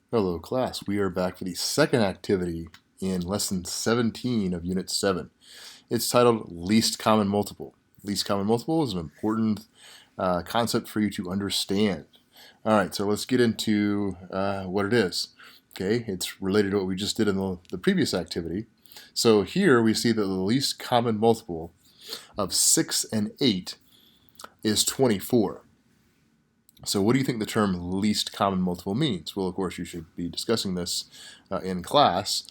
Hello class, we are back for the second activity in lesson 17 of unit 7. It's titled least common multiple. Least common multiple is an important concept for you to understand. Alright, so let's get into what it is. Okay, it's related to what we just did in the previous activity. So here we see that the least common multiple of 6 and 8 is 24. So what do you think the term least common multiple means? Well, of course, you should be discussing this in class,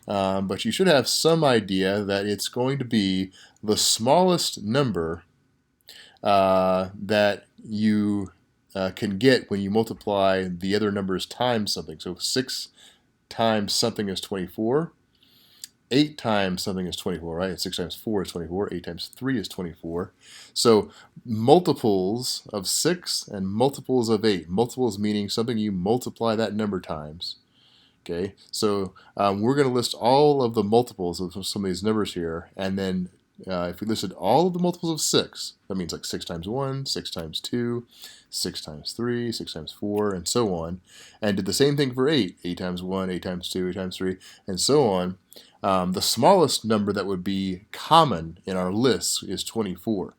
but you should have some idea that it's going to be the smallest number that you can get when you multiply the other numbers times something. So 6 times something is 24. 8 times something is 24, right? 6 times 4 is 24. 8 times 3 is 24. So multiples of 6 and multiples of 8. Multiples meaning something you multiply that number times. Okay, so we're going to list all of the multiples of some of these numbers here, and then if we listed all of the multiples of 6, that means like 6 times 1, 6 times 2, 6 times 3, 6 times 4, and so on, and did the same thing for 8, 8 times 1, 8 times 2, 8 times 3, and so on, the smallest number that would be common in our list is 24.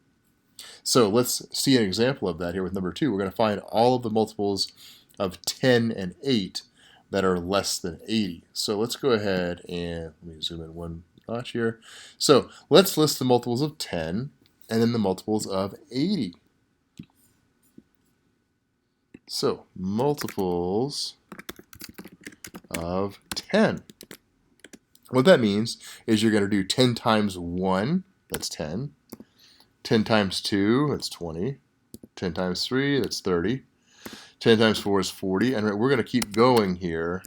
So let's see an example of that here with number 2. We're going to find all of the multiples of 10 and 8 that are less than 80. So let's go ahead and let me zoom in one notch here. So let's list the multiples of 10 and then the multiples of 80. So multiples of 10. What that means is you're going to do 10 times 1, that's 10. 10 times 2, that's 20. 10 times 3, that's 30. 10 times 4 is 40. And we're going to keep going here.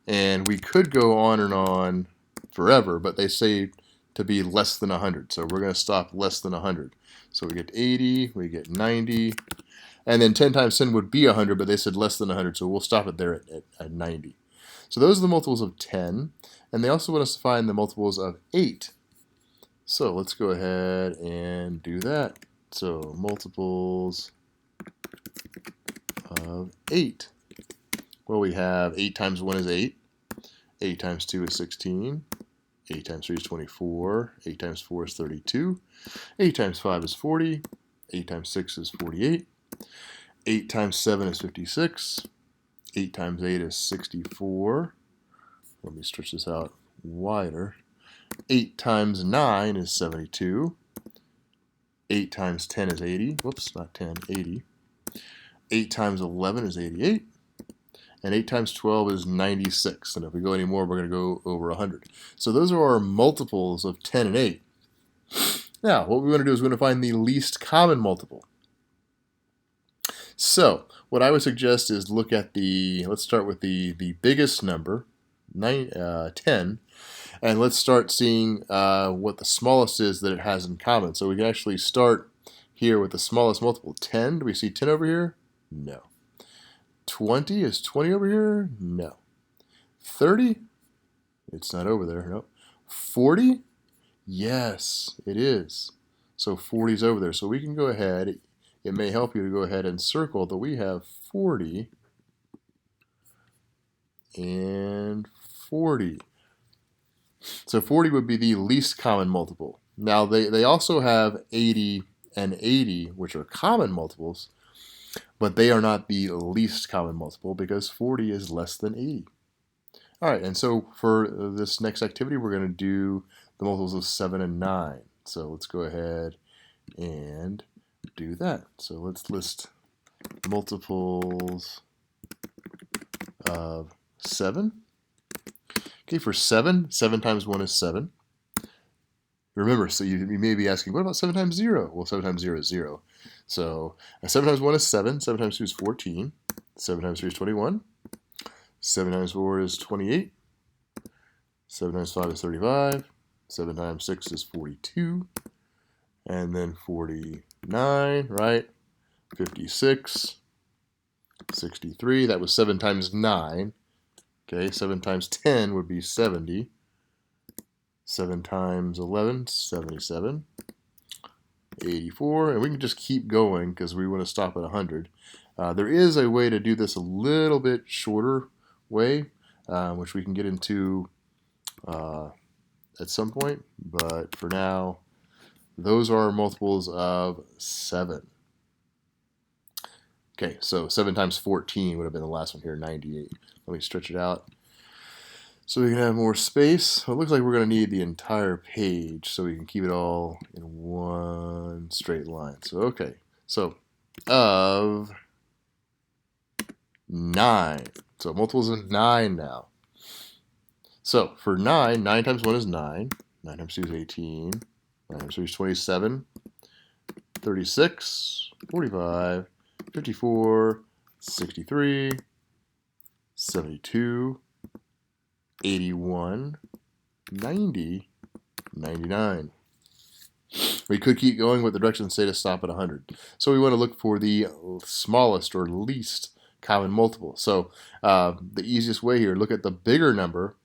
And we could go on and on forever, but they say to be less than 100. So we're going to stop less than 100. So we get 80, we get 90. And then 10 times 10 would be 100, but they said less than 100. So we'll stop it there at 90. So those are the multiples of 10. And they also want us to find the multiples of 8. So let's go ahead and do that. So multiples of 8. Well, we have 8 times 1 is 8. 8 times 2 is 16. 8 times 3 is 24. 8 times 4 is 32. 8 times 5 is 40. 8 times 6 is 48. 8 times 7 is 56. 8 times 8 is 64. Let me stretch this out wider. 8 times 9 is 72. 8 times 10 is 80. Whoops, not 10, 80. 8 times 11 is 88. And 8 times 12 is 96. And if we go any more, we're going to go over 100. So those are our multiples of 10 and 8. Now, what we want to do is we're going to find the least common multiple. So what I would suggest is look at let's start with the biggest number, 10, and let's start seeing what the smallest is that it has in common. So we can actually start here with the smallest multiple, 10. Do we see 10 over here? No. 20, is 20 over here? No. 30? It's not over there, no. 40? Yes, it is. So 40 is over there. So we can go ahead, it may help you to go ahead and circle that we have 40 and 40. So 40 would be the least common multiple. Now they also have 80 and 80, which are common multiples, but they are not the least common multiple because 40 is less than 80. All right, and so for this next activity, we're going to do the multiples of 7 and 9. So let's go ahead and do that. So let's list multiples of 7. Okay, for 7, 7 times 1 is 7. Remember, so you may be asking, what about 7 times 0? Well, 7 times 0 is 0. So 7 times 1 is 7. 7 times 2 is 14. 7 times 3 is 21. 7 times 4 is 28. 7 times 5 is 35. 7 times 6 is 42. And then 49, right? 56. 63. That was 7 times 9. Okay, 7 times 10 would be 70. 7 times 11, 77. 84, and we can just keep going because we want to stop at 100. There is a way to do this a little bit shorter way, which we can get into at some point. But for now, those are multiples of 7. Okay, so 7 times 14 would have been the last one here, 98. Let me stretch it out so we can have more space. It looks like we're going to need the entire page so we can keep it all in one straight line. So, okay, so of 9. So multiples of 9 now. So for 9, 9 times 1 is 9. 9 times 2 is 18. 9 times 3 is 27. 36, 45, 54, 63, 72, 81, 90, 99. We could keep going, but the directions say to stop at 100. So we want to look for the smallest or least common multiple. So the easiest way here, look at the bigger number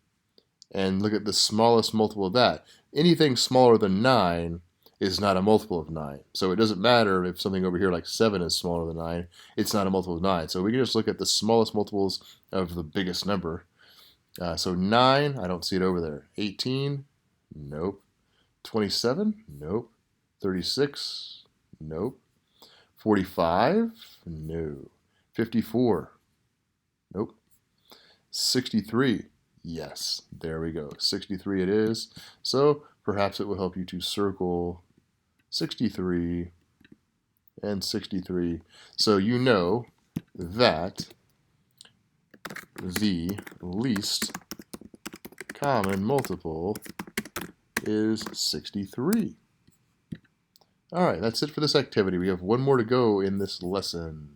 and look at the smallest multiple of that. Anything smaller than 9 is not a multiple of 9. So it doesn't matter if something over here like 7 is smaller than 9. It's not a multiple of 9. So we can just look at the smallest multiples of the biggest number. So 9, I don't see it over there. 18, nope. 27, nope. 36, nope. 45, no. 54, nope. 63, yes. There we go. 63 it is. So perhaps it will help you to circle 63 and 63. So you know that the least common multiple is 63. All right, that's it for this activity. We have one more to go in this lesson.